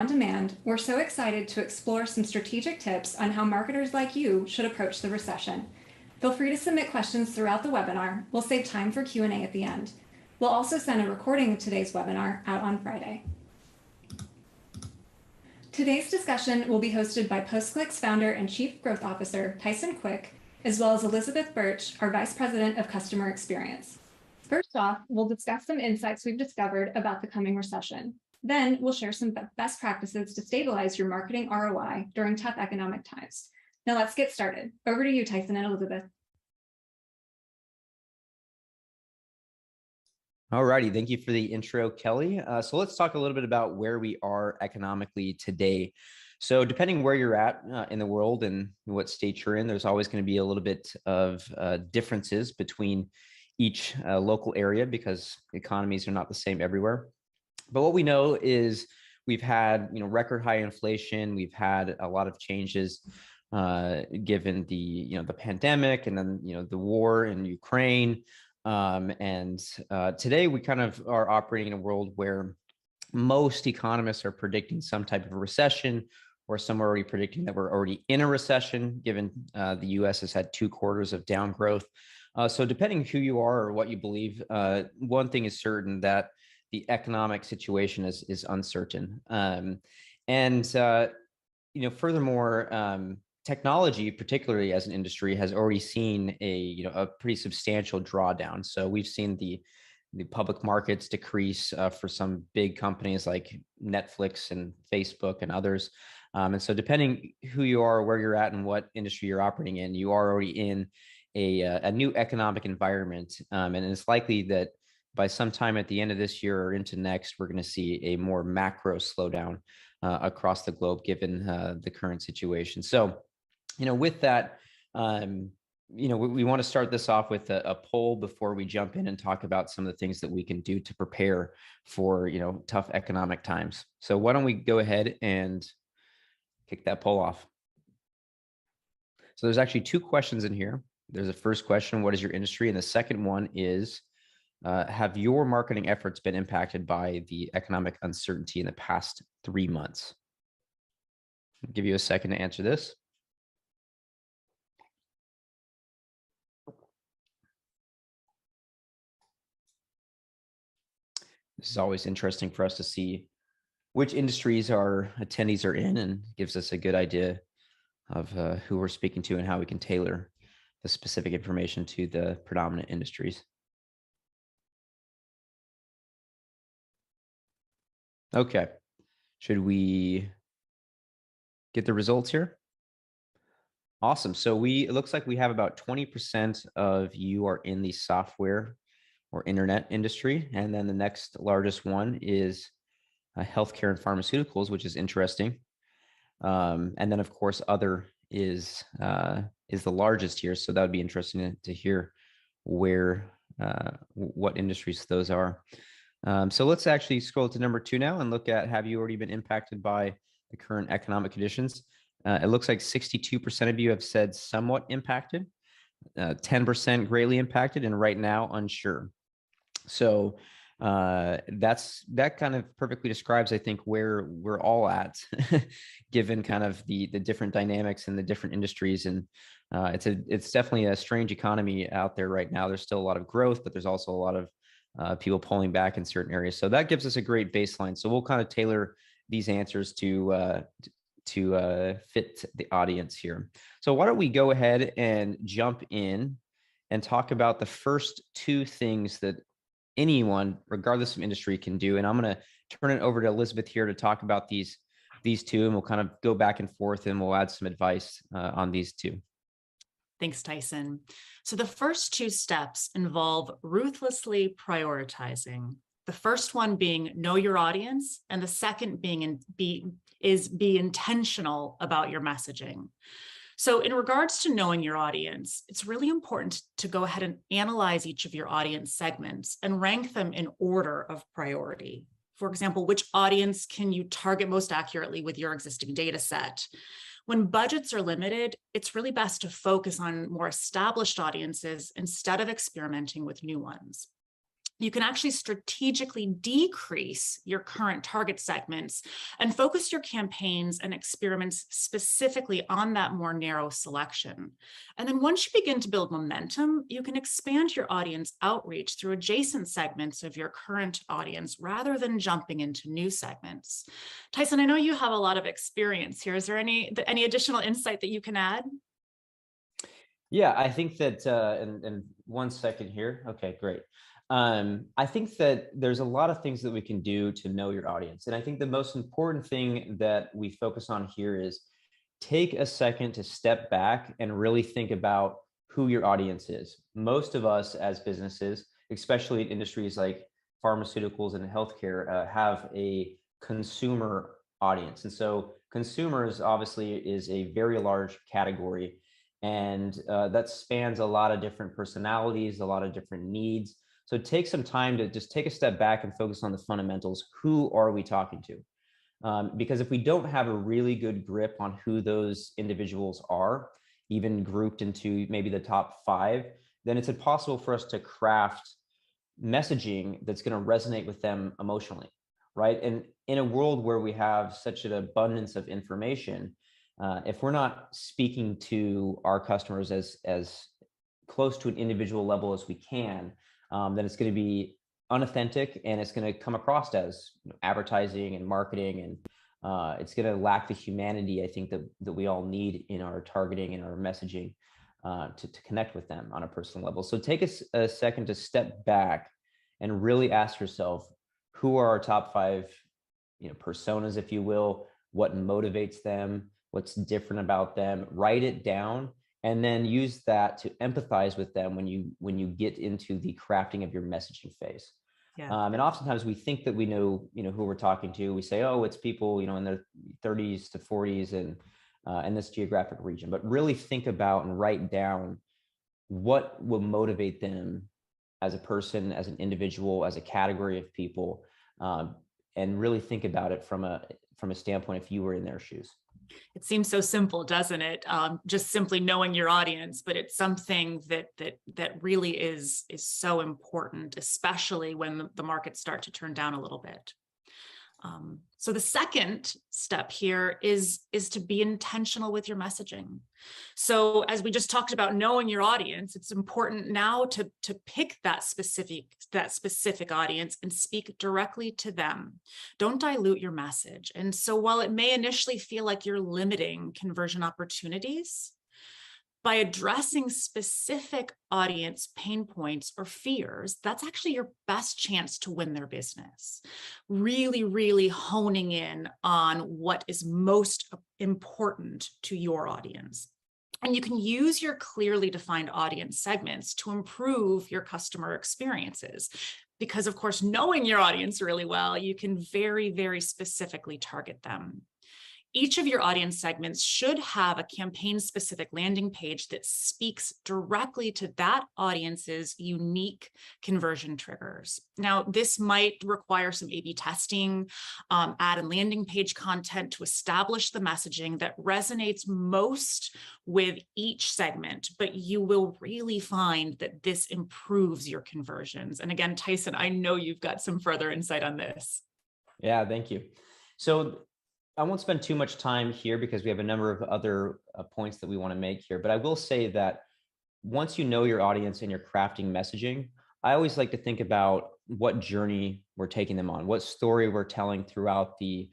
On demand, we're so excited to explore some strategic tips on how marketers like you should approach the recession. Feel free to submit questions throughout the webinar. We'll save time for Q&A at the end. We'll also send a recording of today's webinar out on Friday. Today's discussion will be hosted by PostClick's founder and Chief Growth Officer, Tyson Quick, as well as Elizabeth Birch, our Vice President of Customer Experience. First off, we'll discuss some insights we've discovered about the coming recession. Then we'll share some best practices to stabilize your marketing ROI during tough economic times. Now let's get started. Over to you, Tyson and Elizabeth. All righty, thank you for the intro, Kelly. So let's talk a little bit about where we are economically today. So depending where you're at in the world and what state you're in, there's always going to be a little bit of differences between each local area because economies are not the same everywhere. But what we know is we've had, record high inflation. We've had a lot of changes given the, the pandemic and then, the war in Ukraine. And today we kind of are operating in a world where most economists are predicting some type of a recession, or some are already predicting that we're already in a recession, given the US has had 2 quarters of down growth. So depending who you are or what you believe, one thing is certain, that the economic situation is uncertain. Furthermore, technology, particularly as an industry, has already seen a pretty substantial drawdown. So we've seen the public markets decrease for some big companies like Netflix and Facebook and others. And so depending who you are, where you're at, and what industry you're operating in, you are already in a new economic environment. And it's likely that by sometime at the end of this year or into next, we're going to see a more macro slowdown across the globe, given the current situation. So, with that, we want to start this off with a poll before we jump in and talk about some of the things that we can do to prepare for, tough economic times. So why don't we go ahead and kick that poll off? So there's actually 2 questions in here. There's a first question: what is your industry? And the second one is, have your marketing efforts been impacted by the economic uncertainty in the past 3 months? I'll give you a second to answer this. This is always interesting for us to see which industries our attendees are in, and gives us a good idea of who we're speaking to and how we can tailor the specific information to the predominant industries. Okay, should we get the results here? Awesome. So it looks like we have about 20% of you are in the software or internet industry. And then the next largest one is healthcare and pharmaceuticals, which is interesting. And then of course, other is the largest here. So that would be interesting to hear what industries those are. So let's actually scroll to number 2 now and look at, have you already been impacted by the current economic conditions? It looks like 62% of you have said somewhat impacted, 10% greatly impacted, and right now unsure. So that kind of perfectly describes, I think, where we're all at, given kind of the different dynamics in the different industries. And it's definitely a strange economy out there right now. There's still a lot of growth, but there's also a lot of people pulling back in certain areas. So that gives us a great baseline. So we'll kind of tailor these answers to fit the audience here. So why don't we go ahead and jump in and talk about the first 2 things that anyone, regardless of industry, can do. And I'm going to turn it over to Elizabeth here to talk about these 2, and we'll kind of go back and forth, and we'll add some advice on these 2. Thanks, Tyson. So the first 2 steps involve ruthlessly prioritizing. The first one being know your audience, and the second being be intentional about your messaging. So in regards to knowing your audience, it's really important to go ahead and analyze each of your audience segments and rank them in order of priority. For example, which audience can you target most accurately with your existing data set? When budgets are limited, it's really best to focus on more established audiences instead of experimenting with new ones. you can actually strategically decrease your current target segments and focus your campaigns and experiments specifically on that more narrow selection. And then once you begin to build momentum, you can expand your audience outreach through adjacent segments of your current audience rather than jumping into new segments. Tyson, I know you have a lot of experience here. Is there any additional insight that you can add? Yeah, I think that, and 1 second here. Okay, great. I think that there's a lot of things that we can do to know your audience. And I think the most important thing that we focus on here is take a second to step back and really think about who your audience is. Most of us as businesses, especially in industries like pharmaceuticals and healthcare, have a consumer audience. And so consumers obviously is a very large category, and that spans a lot of different personalities, a lot of different needs. So take some time to just take a step back and focus on the fundamentals. Who are we talking to? Because if we don't have a really good grip on who those individuals are, even grouped into maybe the top 5, then it's impossible for us to craft messaging that's going to resonate with them emotionally, right? And in a world where we have such an abundance of information, if we're not speaking to our customers as close to an individual level as we can, then it's going to be unauthentic, and it's going to come across as advertising and marketing, and it's going to lack the humanity, I think, that we all need in our targeting and our messaging to connect with them on a personal level. So take a second to step back and really ask yourself, who are our top 5 personas, if you will? What motivates them? What's different about them? Write it down, and then use that to empathize with them when you get into the crafting of your messaging phase. Yeah. And oftentimes we think that we know who we're talking to. We say, oh, it's people in their 30s to 40s and in this geographic region. But really think about and write down what will motivate them as a person, as an individual, as a category of people, and really think about it from a standpoint if you were in their shoes. It seems so simple, doesn't it? Just simply knowing your audience, but it's something that really is so important, especially when the markets start to turn down a little bit. So the second step here is to be intentional with your messaging. So as we just talked about knowing your audience, it's important now to pick that specific audience and speak directly to them. Don't dilute your message. And so while it may initially feel like you're limiting conversion opportunities, by addressing specific audience pain points or fears, that's actually your best chance to win their business. Really, really honing in on what is most important to your audience. And you can use your clearly defined audience segments to improve your customer experiences. Because, of course, knowing your audience really well, you can very, very specifically target them. Each of your audience segments should have a campaign-specific landing page that speaks directly to that audience's unique conversion triggers. Now, this might require some A/B testing, ad and landing page content to establish the messaging that resonates most with each segment, but you will really find that this improves your conversions. And again, Tyson, I know you've got some further insight on this. Yeah, thank you. So I won't spend too much time here because we have a number of other points that we want to make here. But I will say that once you know your audience and you're crafting messaging, I always like to think about what journey we're taking them on, what story we're telling throughout the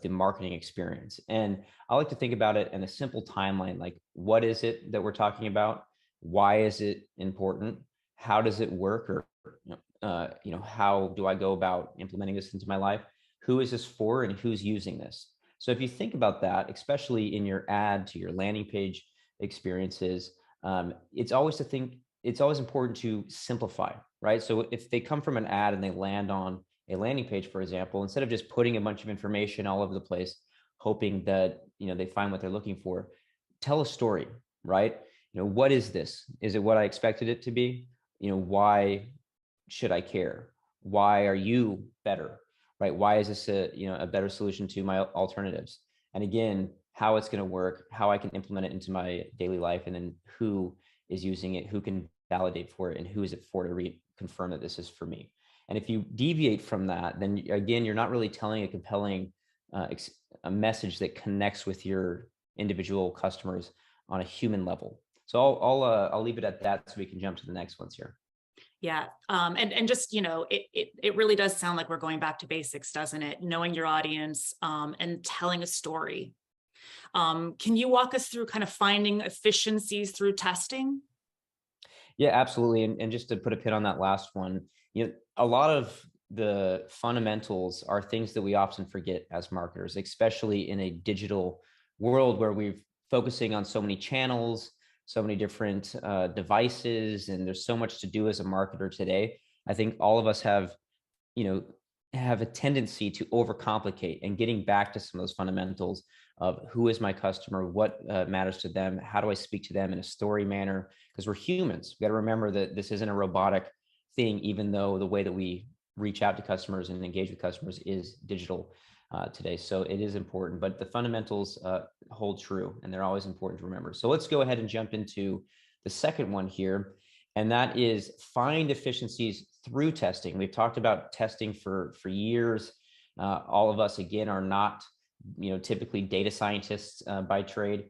marketing experience. And I like to think about it in a simple timeline, like what is it that we're talking about? Why is it important? How does it work? Or how do I go about implementing this into my life? Who is this for and who's using this? So if you think about that, especially in your ad to your landing page experiences, it's always important to simplify, right? So if they come from an ad and they land on a landing page, for example, instead of just putting a bunch of information all over the place, hoping that they find what they're looking for, tell a story, right? What is this? Is it what I expected it to be? Why should I care? Why are you better? Right? Why is this a better solution to my alternatives? And again, how it's going to work, how I can implement it into my daily life, and then who is using it, who can validate for it, and who is it for confirm that this is for me. And if you deviate from that, then again, you're not really telling a compelling a message that connects with your individual customers on a human level. So I'll leave it at that so we can jump to the next ones here. Yeah. And just, it really does sound like we're going back to basics, doesn't it? Knowing your audience, and telling a story. Can you walk us through kind of finding efficiencies through testing? Yeah, absolutely. And just to put a pin on that last one, a lot of the fundamentals are things that we often forget as marketers, especially in a digital world where we're focusing on so many channels, so many different devices, and there's so much to do as a marketer today. I think all of us have a tendency to overcomplicate, and getting back to some of those fundamentals of who is my customer, what matters to them, how do I speak to them in a story manner, because we're humans. We got to remember that this isn't a robotic thing, even though the way that we reach out to customers and engage with customers is digital today. So it is important, but the fundamentals hold true, and they're always important to remember. So let's go ahead and jump into the second one here, and that is find efficiencies through testing. We've talked about testing for years. All of us, again, are not typically data scientists by trade.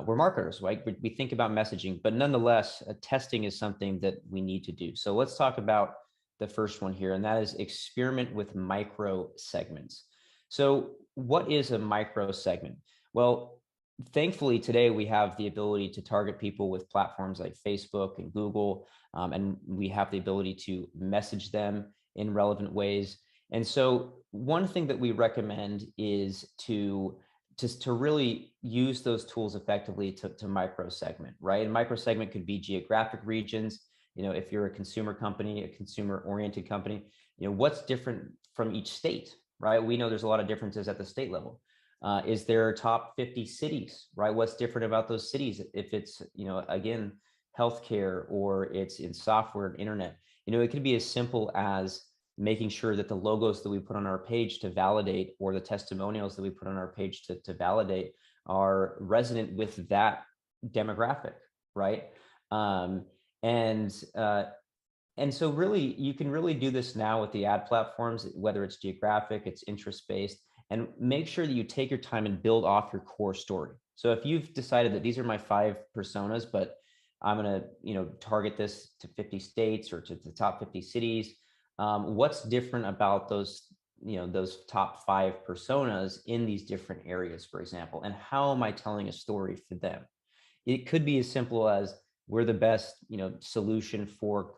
We're marketers, right? We think about messaging, but nonetheless, testing is something that we need to do. So let's talk about the first one here, and that is experiment with micro segments. So what is a micro segment? Well, thankfully today we have the ability to target people with platforms like Facebook and Google, and we have the ability to message them in relevant ways. And so one thing that we recommend is to really use those tools effectively to micro segment, right? And micro segment could be geographic regions. If you're a consumer company, a consumer oriented company, what's different from each state, right? We know there's a lot of differences at the state level. Is there top 50 cities, right? What's different about those cities? If it's, again, healthcare, or it's in software and internet, it could be as simple as making sure that the logos that we put on our page to validate, or the testimonials that we put on our page to validate, are resonant with that demographic, right? And so really, you can really do this now with the ad platforms, whether it's geographic, it's interest-based, and make sure that you take your time and build off your core story. So if you've decided that these are my 5 personas, but I'm going to, target this to 50 states or to the top 50 cities, what's different about those, those top 5 personas in these different areas, for example, and how am I telling a story for them? It could be as simple as we're the best, solution for,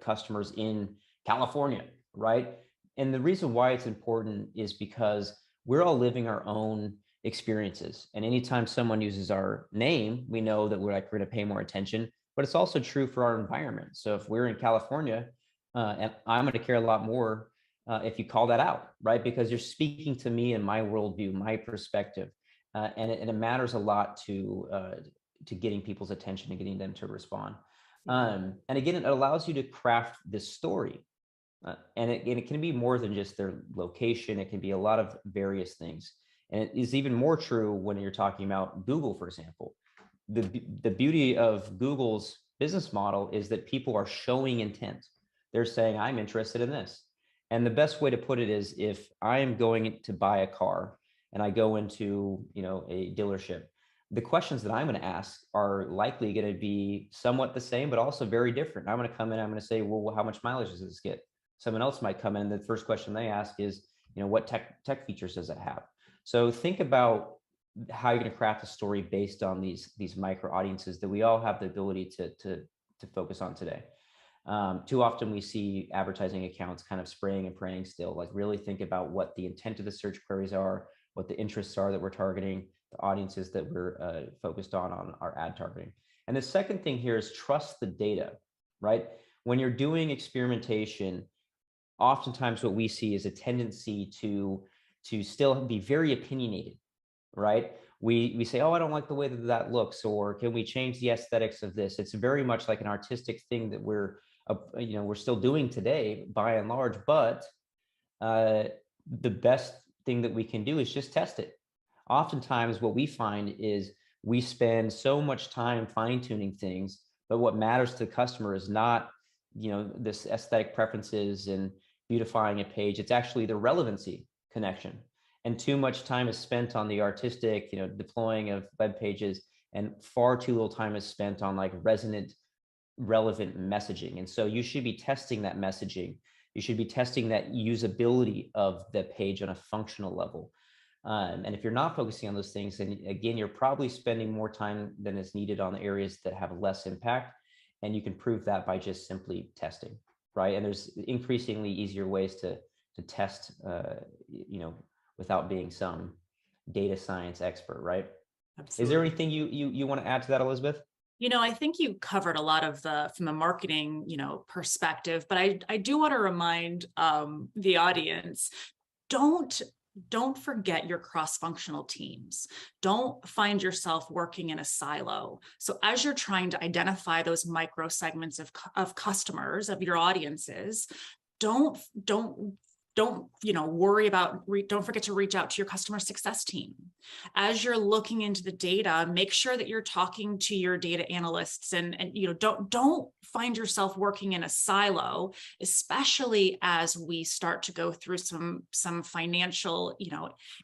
customers in California, right? And the reason why it's important is because we're all living our own experiences. And anytime someone uses our name, we know that we're going to pay more attention, but it's also true for our environment. So if we're in California, and I'm going to care a lot more if you call that out, right? Because you're speaking to me and my worldview, my perspective, and it matters a lot to getting people's attention and getting them to respond. And again, it allows you to craft this story. And it can be more than just their location. It can be a lot of various things. And it is even more true when you're talking about Google, for example. The beauty of Google's business model is that people are showing intent. They're saying, I'm interested in this. And the best way to put it is, if I'm going to buy a car and I go into, a dealership, the questions that I'm going to ask are likely going to be somewhat the same, but also very different. I'm going to come in, I'm going to say, well, how much mileage does this get? Someone else might come in, the first question they ask is, what tech features does it have? So think about how you're going to craft a story based on these micro audiences that we all have the ability to focus on today. Too often we see advertising accounts kind of spraying and praying still. Like, really think about what the intent of the search queries are, what the interests are that we're targeting, the audiences that we're focused on our ad targeting. And the second thing here is trust the data, right? When you're doing experimentation, oftentimes what we see is a tendency to still be very opinionated, right? We say, oh, I don't like the way that looks, or can we change the aesthetics of this? It's very much like an artistic thing that we're still doing today by and large, but the best thing that we can do is just test it. Oftentimes what we find is we spend so much time fine-tuning things, but what matters to the customer is not this aesthetic preferences and beautifying a page. It's actually the relevancy connection. And too much time is spent on the artistic, deploying of web pages, and far too little time is spent on like resonant, relevant messaging. And so you should be testing that messaging. You should be testing that usability of the page on a functional level. And if you're not focusing on those things, then again, you're probably spending more time than is needed on the areas that have less impact. And you can prove that by just simply testing, right? And there's increasingly easier ways to test, without being some data science expert, right? Absolutely. Is there anything you want to add to that, Elizabeth? I think you covered a lot of from the marketing, perspective, but I do want to remind the audience, don't forget your cross-functional teams. Don't find yourself working in a silo. So as you're trying to identify those micro segments of customers, of your audiences, don't worry about, don't forget to reach out to your customer success team. As you're looking into the data, make sure that you're talking to your data analysts and don't find yourself working in a silo, especially as we start to go through some financial,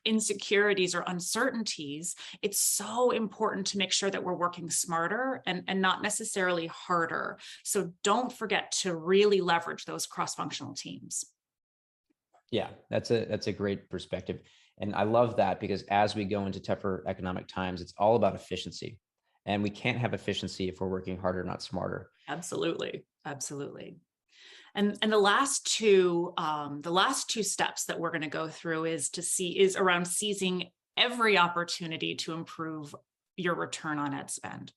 insecurities or uncertainties. It's so important to make sure that we're working smarter and not necessarily harder. So don't forget to really leverage those cross-functional teams. Yeah, that's a great perspective. And I love that, because as we go into tougher economic times, it's all about efficiency. And we can't have efficiency if we're working harder, not smarter. Absolutely. Absolutely. And the last two steps that we're going to go through is around seizing every opportunity to improve your return on ad spend.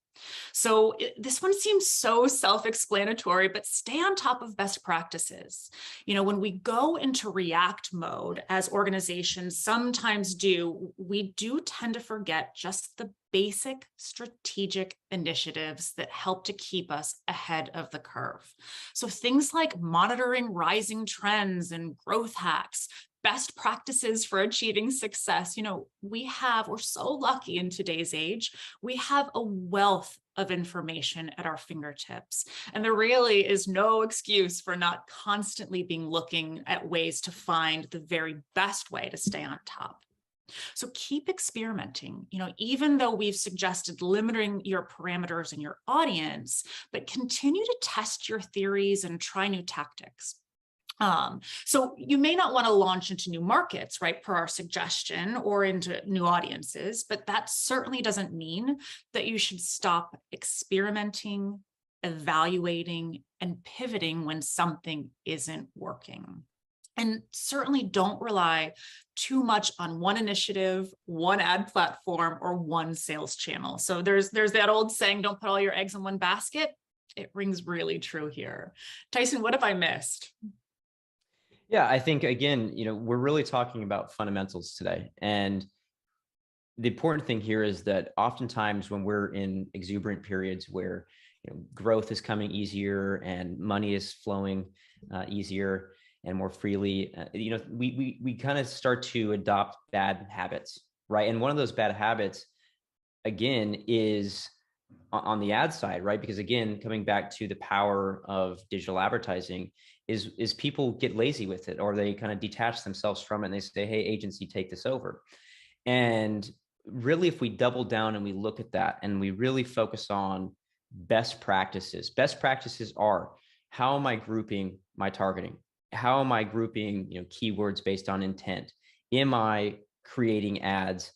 So this one seems so self-explanatory, but stay on top of best practices. When we go into react mode, as organizations sometimes do, we do tend to forget just the basic strategic initiatives that help to keep us ahead of the curve. So things like monitoring rising trends and growth hacks, best practices for achieving success. We're so lucky in today's age. We have a wealth of information at our fingertips. And there really is no excuse for not constantly being looking at ways to find the very best way to stay on top. So keep experimenting, even though we've suggested limiting your parameters and your audience, but continue to test your theories and try new tactics. So you may not want to launch into new markets, right, per our suggestion, or into new audiences, but that certainly doesn't mean that you should stop experimenting, evaluating, and pivoting when something isn't working. And certainly don't rely too much on one initiative, one ad platform, or one sales channel. So there's that old saying, don't put all your eggs in one basket. It rings really true here. Tyson, what have I missed? Yeah, I think, again, we're really talking about fundamentals today. And the important thing here is that oftentimes when we're in exuberant periods where growth is coming easier and money is flowing easier and more freely, we kind of start to adopt bad habits, right? And one of those bad habits, again, is on the ad side, right? Because again, coming back to the power of digital advertising, is people get lazy with it, or they kind of detach themselves from it and they say, hey, agency, take this over. And really, if we double down and we look at that and we really focus on best practices are, how am I grouping my targeting? How am I grouping keywords based on intent? Am I creating ads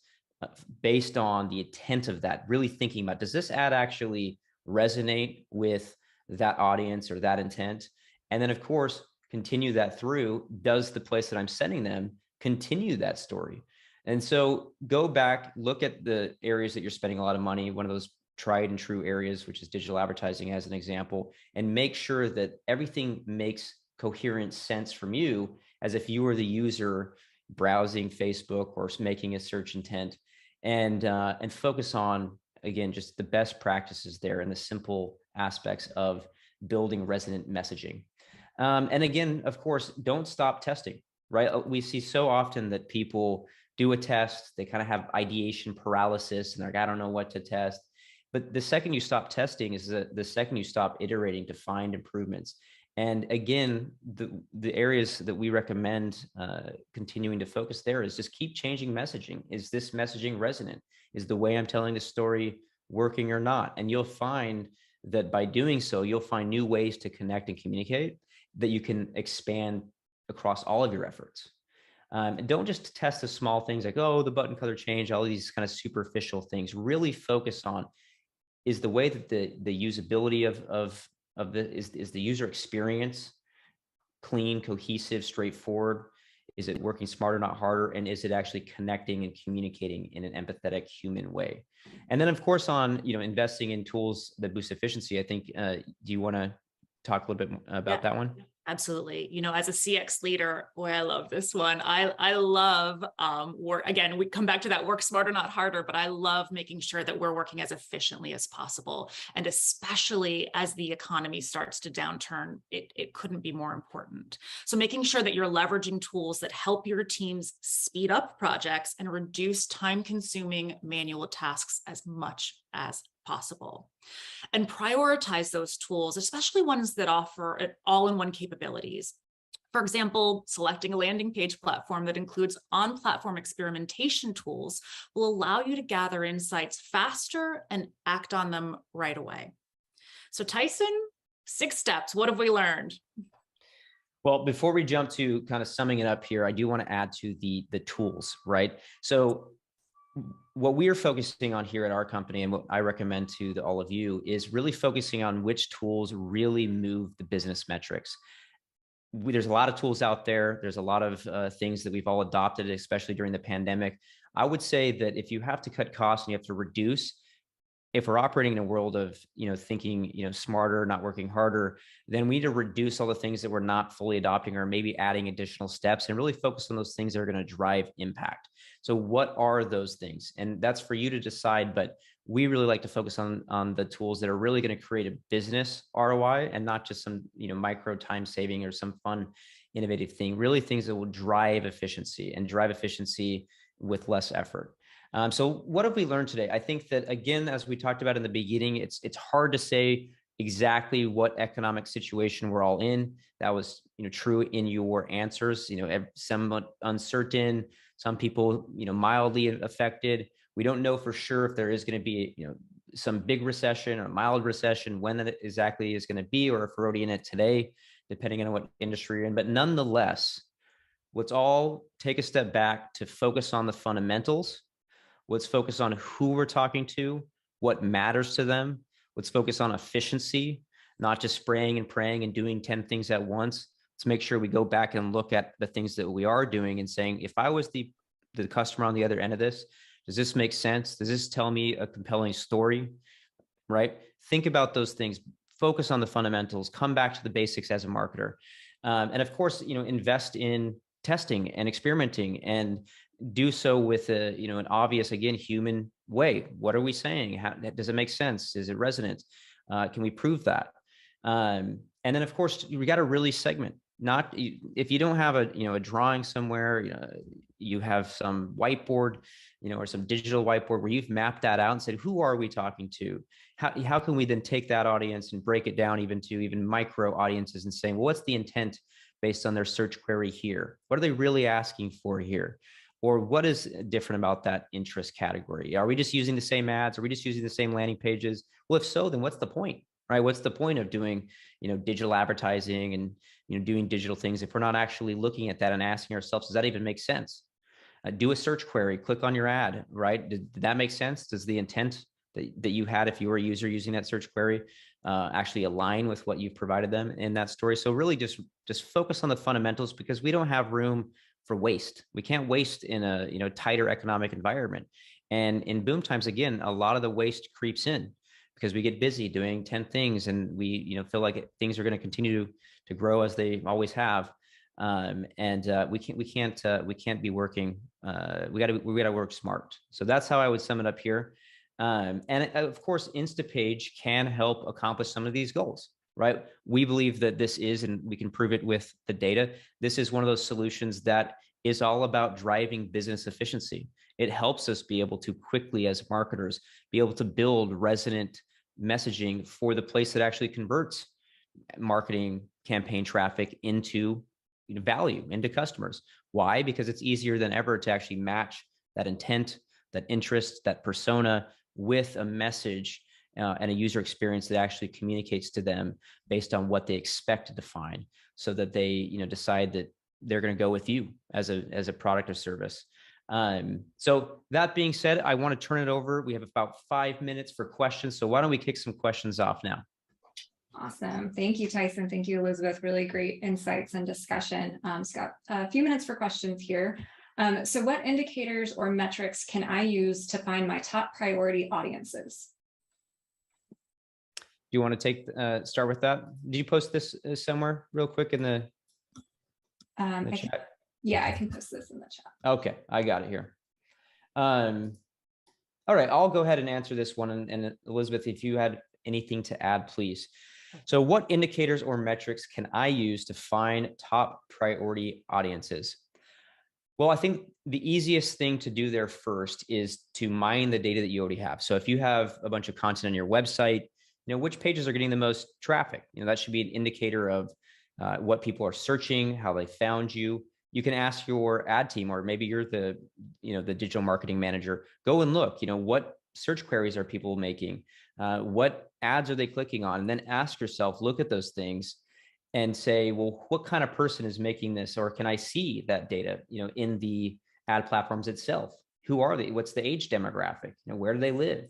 based on the intent of that? Really thinking about, does this ad actually resonate with that audience or that intent? And then, of course, continue that through. Does the place that I'm sending them continue that story? And so go back, look at the areas that you're spending a lot of money, one of those tried and true areas, which is digital advertising as an example, and make sure that everything makes coherent sense from you, as if you were the user browsing Facebook or making a search intent, and focus on, again, just the best practices there and the simple aspects of building resonant messaging. And again, of course, don't stop testing, right? We see so often that people do a test, they kind of have ideation paralysis and they're like, I don't know what to test. But the second you stop testing is the second you stop iterating to find improvements. And again, the areas that we recommend continuing to focus there is just keep changing messaging. Is this messaging resonant? Is the way I'm telling the story working or not? And you'll find that by doing so, you'll find new ways to connect and communicate that you can expand across all of your efforts. And don't just test the small things like, oh, the button color change, all of these kind of superficial things. Really focus on, is the way that the usability of is the user experience clean, cohesive, straightforward? Is it working smarter, not harder? And is it actually connecting and communicating in an empathetic, human way? And then, of course, on investing in tools that boost efficiency, I think, do you want to talk a little bit about that one? Absolutely. As a CX leader, boy, I love this one. I love work. Again, we come back to that work smarter, not harder, but I love making sure that we're working as efficiently as possible. And especially as the economy starts to downturn, it couldn't be more important. So making sure that you're leveraging tools that help your teams speed up projects and reduce time-consuming manual tasks as much as possible. And prioritize those tools, especially ones that offer all-in-one capabilities. For example, selecting a landing page platform that includes on-platform experimentation tools will allow you to gather insights faster and act on them right away. So Tyson, 6 steps, what have we learned? Well, before we jump to kind of summing it up here, I do want to add to the tools, right? So what we are focusing on here at our company, and what I recommend to all of you, is really focusing on which tools really move the business metrics. There's a lot of tools out there. There's a lot of things that we've all adopted, especially during the pandemic. I would say that if you have to cut costs and you have to reduce, if we're operating in a world of thinking smarter, not working harder, then we need to reduce all the things that we're not fully adopting, or maybe adding additional steps, and really focus on those things that are going to drive impact. So what are those things? And that's for you to decide, but we really like to focus on the tools that are really going to create a business ROI, and not just some micro time saving or some fun innovative thing. Really things that will drive efficiency, and drive efficiency with less effort. So what have we learned today? I think that, again, as we talked about in the beginning, it's hard to say exactly what economic situation we're all in. That was true in your answers. Somewhat uncertain. Some people mildly affected. We don't know for sure if there is going to be some big recession or a mild recession, when that exactly is going to be, or if we're already in it today, depending on what industry you're in. But nonetheless, let's all take a step back to focus on the fundamentals. Let's focus on who we're talking to, what matters to them. Let's focus on efficiency, not just spraying and praying and doing 10 things at once. Let's make sure we go back and look at the things that we are doing and saying, if I was the customer on the other end of this, does this make sense? Does this tell me a compelling story, right? Think about those things. Focus on the fundamentals. Come back to the basics as a marketer. And of course, invest in testing and experimenting, and do so with an obvious, again, human way. What are we saying? How does it make sense? Is it resonant? Can we prove that? And then, of course, we got to really segment. Not if you don't have a drawing somewhere, you have some whiteboard, or some digital whiteboard where you've mapped that out and said, who are we talking to? How can we then take that audience and break it down even micro audiences, and saying, well, what's the intent based on their search query here? What are they really asking for here? Or what is different about that interest category? Are we just using the same ads? Are we just using the same landing pages? Well, if so, then what's the point, right? What's the point of doing, digital advertising and, doing digital things if we're not actually looking at that and asking ourselves, does that even make sense? Do a search query, click on your ad, right? Did that make sense? Does the intent that you had, if you were a user using that search query, actually align with what you've provided them in that story? So really just focus on the fundamentals, because we don't have room for waste. We can't waste in a tighter economic environment. And in boom times, again, a lot of the waste creeps in because we get busy doing 10 things, and we feel like things are going to continue to grow as they always have. We can't be working. We got to work smart. So that's how I would sum it up here. And of course, Instapage can help accomplish some of these goals, right? We believe that this is, and we can prove it with the data, this is one of those solutions that is all about driving business efficiency. It helps us be able to quickly, as marketers, be able to build resonant messaging for the place that actually converts marketing campaign traffic into value, into customers. Why? Because it's easier than ever to actually match that intent, that interest, that persona with a message and a user experience that actually communicates to them based on what they expected to find, so that they decide that they're going to go with you as a product or service. So that being said, I want to turn it over. We have about 5 minutes for questions. So why don't we kick some questions off now? Awesome. Thank you, Tyson. Thank you, Elizabeth. Really great insights and discussion. Scott, a few minutes for questions here. So what indicators or metrics can I use to find my top priority audiences? Do you want to start with that? Did you post this somewhere real quick in the chat? Yeah, I can post this in the chat. Okay, I got it here. All right, I'll go ahead and answer this one. And Elizabeth, if you had anything to add, please. So what indicators or metrics can I use to find top priority audiences? Well, I think the easiest thing to do there first is to mine the data that you already have. So if you have a bunch of content on your website, which pages are getting the most traffic? That should be an indicator of what people are searching, how they found you. You can ask your ad team, or maybe you're the digital marketing manager. Go and look. What search queries are people making? What ads are they clicking on? And then ask yourself, look at those things, and say, well, what kind of person is making this? Or can I see that data? In the ad platforms itself. Who are they? What's the age demographic? Where do they live?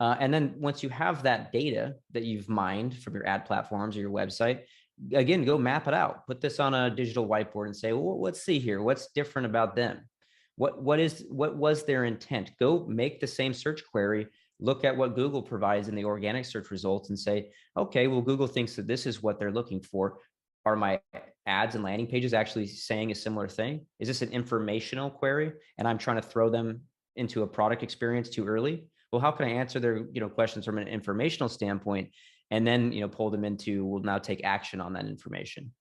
And then once you have that data that you've mined from your ad platforms or your website, again, go map it out. Put this on a digital whiteboard and say, well, let's see here. What's different about them? What was their intent? Go make the same search query. Look at what Google provides in the organic search results and say, okay, well, Google thinks that this is what they're looking for. Are my ads and landing pages actually saying a similar thing? Is this an informational query and I'm trying to throw them into a product experience too early? Well, how can I answer their questions from an informational standpoint, and then pull them into, we'll now take action on that information.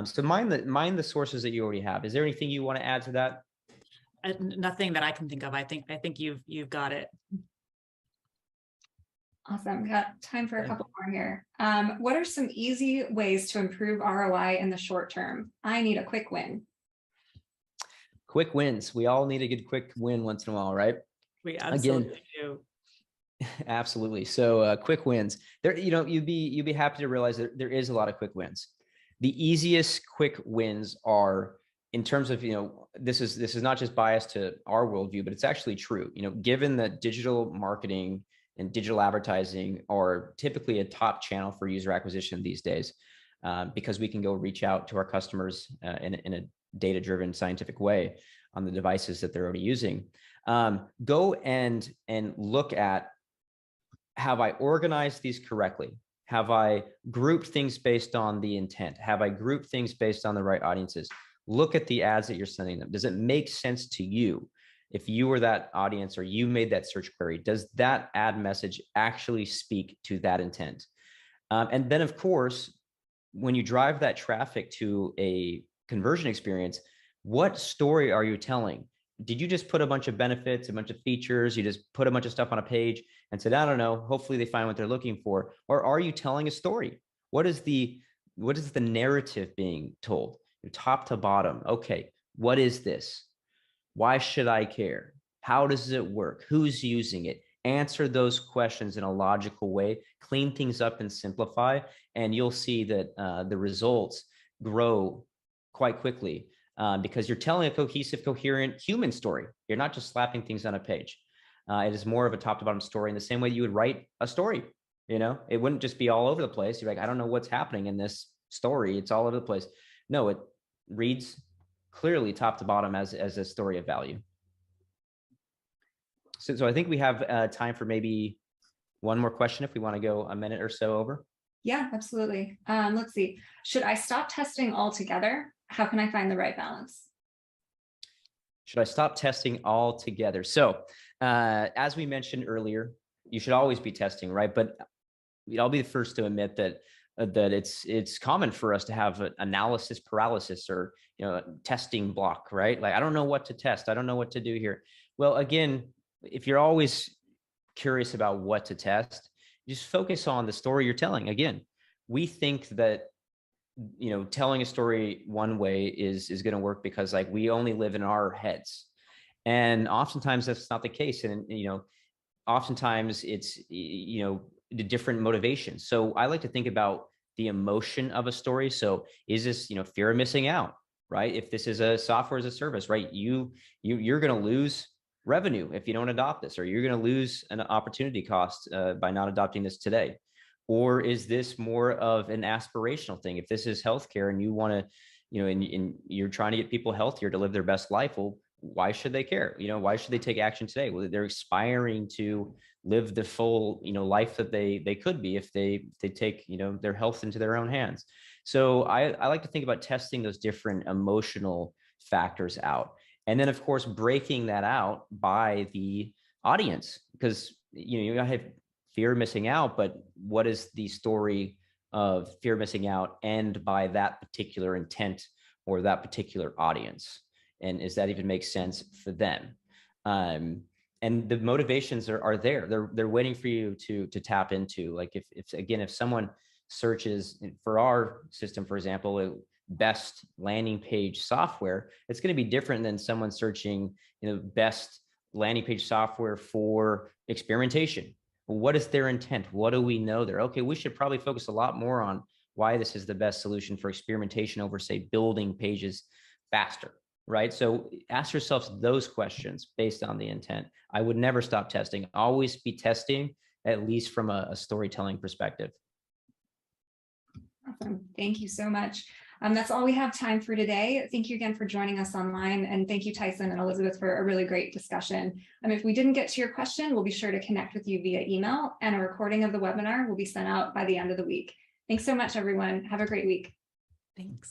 So mine the sources that you already have. Is there anything you want to add to that? Nothing that I can think of. I think you've got it. Awesome. Got time for a couple more here. What are some easy ways to improve ROI in the short term? I need a quick win. Quick wins. We all need a good quick win once in a while, right? We absolutely do. Absolutely. So quick wins. There, you'd be happy to realize that there is a lot of quick wins. The easiest quick wins are, in terms of, this is not just biased to our worldview, but it's actually true. Given that digital marketing and digital advertising are typically a top channel for user acquisition these days, because we can go reach out to our customers in a data-driven, scientific way on the devices that they're already using. Go and look at, have I organized these correctly? Have I grouped things based on the intent? Have I grouped things based on the right audiences? Look at the ads that you're sending them. Does it make sense to you? If you were that audience or you made that search query, does that ad message actually speak to that intent? And then, of course, when you drive that traffic to a conversion experience, what story are you telling? Did you just put a bunch of benefits, a bunch of features? You just put a bunch of stuff on a page and said, I don't know, hopefully they find what they're looking for? Or are you telling a story? What is the narrative being told? Top to bottom. Okay, what is this? Why should I care? How does it work? Who's using it? Answer those questions in a logical way, clean things up and simplify, and you'll see that the results grow quite quickly. Because you're telling a cohesive, coherent human story. You're not just slapping things on a page. It is more of a top to bottom story, in the same way you would write a story. It wouldn't just be all over the place. You're like, I don't know what's happening in this story. It's all over the place. No, it reads clearly top to bottom as a story of value. So I think we have time for maybe one more question if we want to go a minute or so over. Yeah, absolutely. Let's see. Should I stop testing altogether? How can I find the right balance? Should I stop testing altogether? So as we mentioned earlier, you should always be testing, right? But I'll be the first to admit that it's common for us to have an analysis paralysis, or testing block, right? Like, I don't know what to test. I don't know what to do here. Well, again, if you're always curious about what to test, just focus on the story you're telling. Again, we think that telling a story one way is going to work because like we only live in our heads. And oftentimes that's not the case. And, oftentimes it's, the different motivations. So I like to think about the emotion of a story. So is this, fear of missing out, right? If this is a software as a service, right? You're going to lose revenue if you don't adopt this, or you're going to lose an opportunity cost by not adopting this today. Or is this more of an aspirational thing? If this is healthcare and you want to, and you're trying to get people healthier to live their best life, well, why should they care? Why should they take action today? Well, they're aspiring to live the full, life that they could be if they take, their health into their own hands. So I like to think about testing those different emotional factors out. And then of course, breaking that out by the audience, because, you have fear of missing out, but what is the story of fear of missing out and by that particular intent or that particular audience? And does that even make sense for them? And the motivations are there. They're waiting for you to tap into. Like if someone searches for our system, for example, best landing page software, it's going to be different than someone searching, best landing page software for experimentation. What is their intent? What do we know there? Okay, we should probably focus a lot more on why this is the best solution for experimentation over, say, building pages faster, right? So ask yourselves those questions based on the intent. I would never stop testing. Always be testing, at least from a storytelling perspective. Awesome. Thank you so much. That's all we have time for today. Thank you again for joining us online. And thank you, Tyson and Elizabeth, for a really great discussion. If we didn't get to your question, we'll be sure to connect with you via email, and a recording of the webinar will be sent out by the end of the week. Thanks so much, everyone. Have a great week. Thanks.